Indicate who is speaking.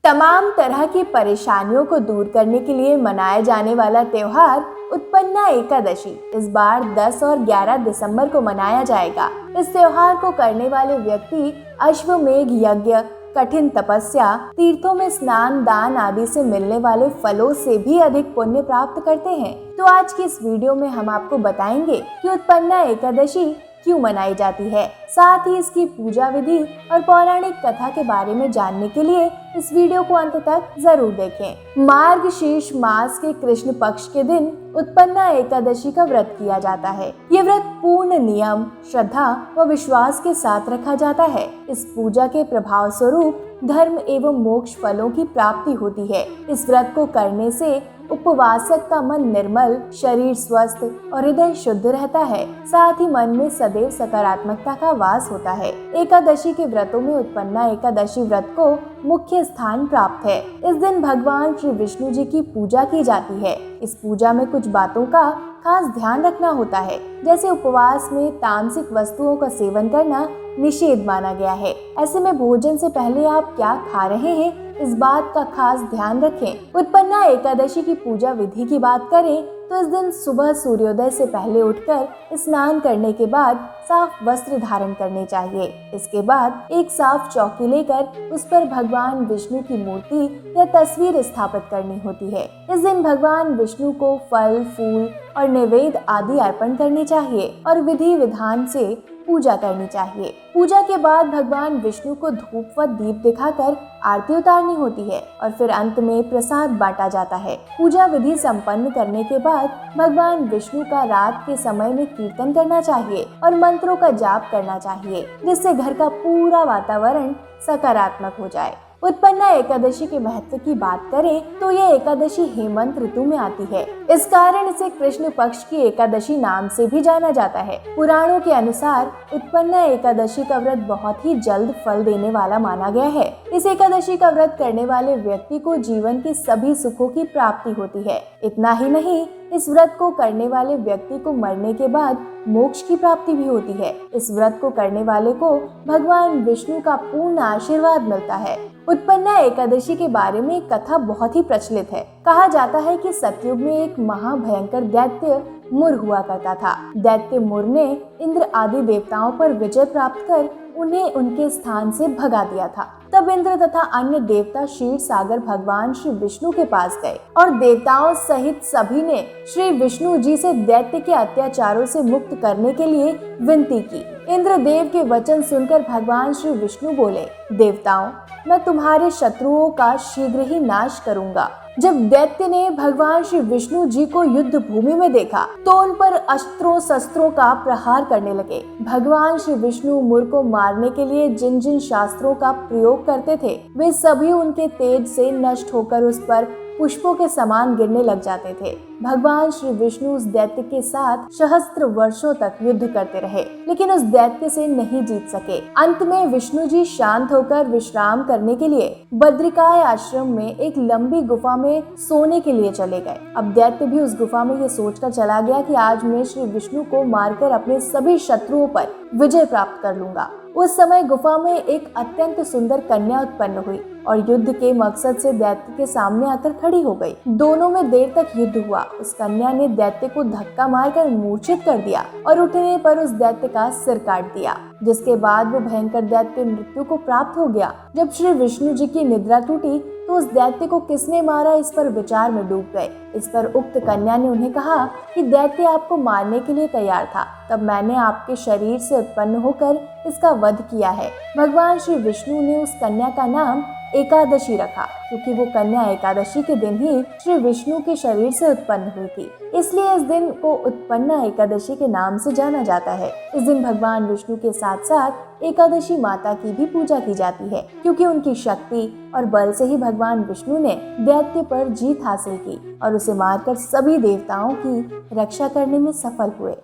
Speaker 1: तमाम तरह की परेशानियों को दूर करने के लिए मनाया जाने वाला त्योहार उत्पन्ना एकादशी इस बार 10 और 11 दिसंबर को मनाया जाएगा। इस त्योहार को करने वाले व्यक्ति अश्वमेध यज्ञ, कठिन तपस्या, तीर्थों में स्नान, दान आदि से मिलने वाले फलों से भी अधिक पुण्य प्राप्त करते हैं। तो आज की इस वीडियो में हम आपको बताएंगे कि उत्पन्ना एकादशी क्यों मनाई जाती है, साथ ही इसकी पूजा विधि और पौराणिक कथा के बारे में जानने के लिए इस वीडियो को अंत तक जरूर देखें। मार्गशीर्ष मास के कृष्ण पक्ष के दिन उत्पन्ना एकादशी का व्रत किया जाता है। ये व्रत पूर्ण नियम, श्रद्धा व विश्वास के साथ रखा जाता है। इस पूजा के प्रभाव स्वरूप धर्म एवं मोक्ष फलों की प्राप्ति होती है। इस व्रत को करने से उपवासक का मन निर्मल, शरीर स्वस्थ और हृदय शुद्ध रहता है। साथ ही मन में सदैव सकारात्मकता का वास होता है। एकादशी के व्रतों में उत्पन्ना एकादशी व्रत को मुख्य स्थान प्राप्त है। इस दिन भगवान श्री विष्णु जी की पूजा की जाती है। इस पूजा में कुछ बातों का खास ध्यान रखना होता है, जैसे उपवास में तामसिक वस्तुओं का सेवन करना निषेध माना गया है। ऐसे में भोजन से पहले आप क्या खा रहे हैं, इस बात का खास ध्यान रखें। उत्पन्ना एकादशी की पूजा विधि की बात करें तो इस दिन सुबह सूर्योदय से पहले उठकर स्नान करने के बाद साफ वस्त्र धारण करने चाहिए। इसके बाद एक साफ चौकी लेकर उस पर भगवान विष्णु की मूर्ति या तस्वीर स्थापित करनी होती है। इस दिन भगवान विष्णु को फल, फूल और नैवेद्य आदि अर्पण करने चाहिए और विधि विधान से पूजा करनी चाहिए। पूजा के बाद भगवान विष्णु को धूप व दीप दिखाकर आरती उतारनी होती है और फिर अंत में प्रसाद बांटा जाता है। पूजा विधि संपन्न करने के बाद भगवान विष्णु का रात के समय में कीर्तन करना चाहिए और मंत्रों का जाप करना चाहिए, जिससे घर का पूरा वातावरण सकारात्मक हो जाए। उत्पन्ना एकादशी के महत्व की बात करें तो यह एकादशी हेमंत ऋतु में आती है। इस कारण इसे कृष्ण पक्ष की एकादशी नाम से भी जाना जाता है। पुराणों के अनुसार उत्पन्ना एकादशी का व्रत बहुत ही जल्द फल देने वाला माना गया है। इस एकादशी का व्रत करने वाले व्यक्ति को जीवन के सभी सुखों की प्राप्ति होती है। इतना ही नहीं, इस व्रत को करने वाले व्यक्ति को मरने के बाद मोक्ष की प्राप्ति भी होती है। इस व्रत को करने वाले को भगवान विष्णु का पूर्ण आशीर्वाद मिलता है। उत्पन्ना एकादशी के बारे में एक कथा बहुत ही प्रचलित है। कहा जाता है कि सतयुग में एक महाभयंकर दैत्य मुर हुआ करता था। दैत्य मुर ने इंद्र आदि देवताओं पर विजय प्राप्त कर उन्हें उनके स्थान से भगा दिया था। तब इंद्र तथा अन्य देवता क्षीर सागर भगवान श्री विष्णु के पास गए और देवताओं सहित सभी ने श्री विष्णु जी से दैत्य के अत्याचारों से मुक्त करने के लिए विनती की। इंद्रदेव के वचन सुनकर भगवान श्री विष्णु बोले, देवताओं, मैं तुम्हारे शत्रुओं का शीघ्र ही नाश करूंगा। जब दैत्य ने भगवान श्री विष्णु जी को युद्ध भूमि में देखा तो उन पर अस्त्रों शस्त्रों का प्रहार करने लगे। भगवान श्री विष्णु मुर को मारने के लिए जिन जिन शास्त्रों का प्रयोग करते थे, वे सभी उनके तेज से नष्ट होकर उस पर पुष्पों के समान गिरने लग जाते थे। भगवान श्री विष्णु उस दैत्य के साथ सहस्त्र वर्षों तक युद्ध करते रहे, लेकिन उस दैत्य से नहीं जीत सके। अंत में विष्णु जी शांत होकर विश्राम करने के लिए बद्रिकाय आश्रम में एक लंबी गुफा में सोने के लिए चले गए। अब दैत्य भी उस गुफा में ये सोचकर चला गया कि आज मैं श्री विष्णु को मारकर अपने सभी शत्रुओं पर विजय प्राप्त कर लूंगा। उस समय गुफा में एक अत्यंत सुंदर कन्या उत्पन्न हुई और युद्ध के मकसद से दैत्य के सामने आकर खड़ी हो गई। दोनों में देर तक युद्ध हुआ। उस कन्या ने दैत्य को धक्का मारकर मूर्छित कर दिया और उठने पर उस दैत्य का सिर काट दिया, जिसके बाद वो भयंकर दैत्य मृत्यु को प्राप्त हो गया। जब श्री विष्णु जी की निद्रा टूटी तो उस दैत्य को किसने मारा, इस पर विचार में डूब गए। इस पर उक्त कन्या ने उन्हें कहा कि दैत्य आपको मारने के लिए तैयार था, तब मैंने आपके शरीर से उत्पन्न होकर इसका वध किया है। भगवान श्री विष्णु ने उस कन्या का नाम एकादशी रखा, क्योंकि वो कन्या एकादशी के दिन ही श्री विष्णु के शरीर से उत्पन्न हुई थी। इसलिए इस दिन को उत्पन्ना एकादशी के नाम से जाना जाता है। इस दिन भगवान विष्णु के साथ साथ एकादशी माता की भी पूजा की जाती है, क्योंकि उनकी शक्ति और बल से ही भगवान विष्णु ने दैत्य पर जीत हासिल की और उसे मारकर सभी देवताओं की रक्षा करने में सफल हुए।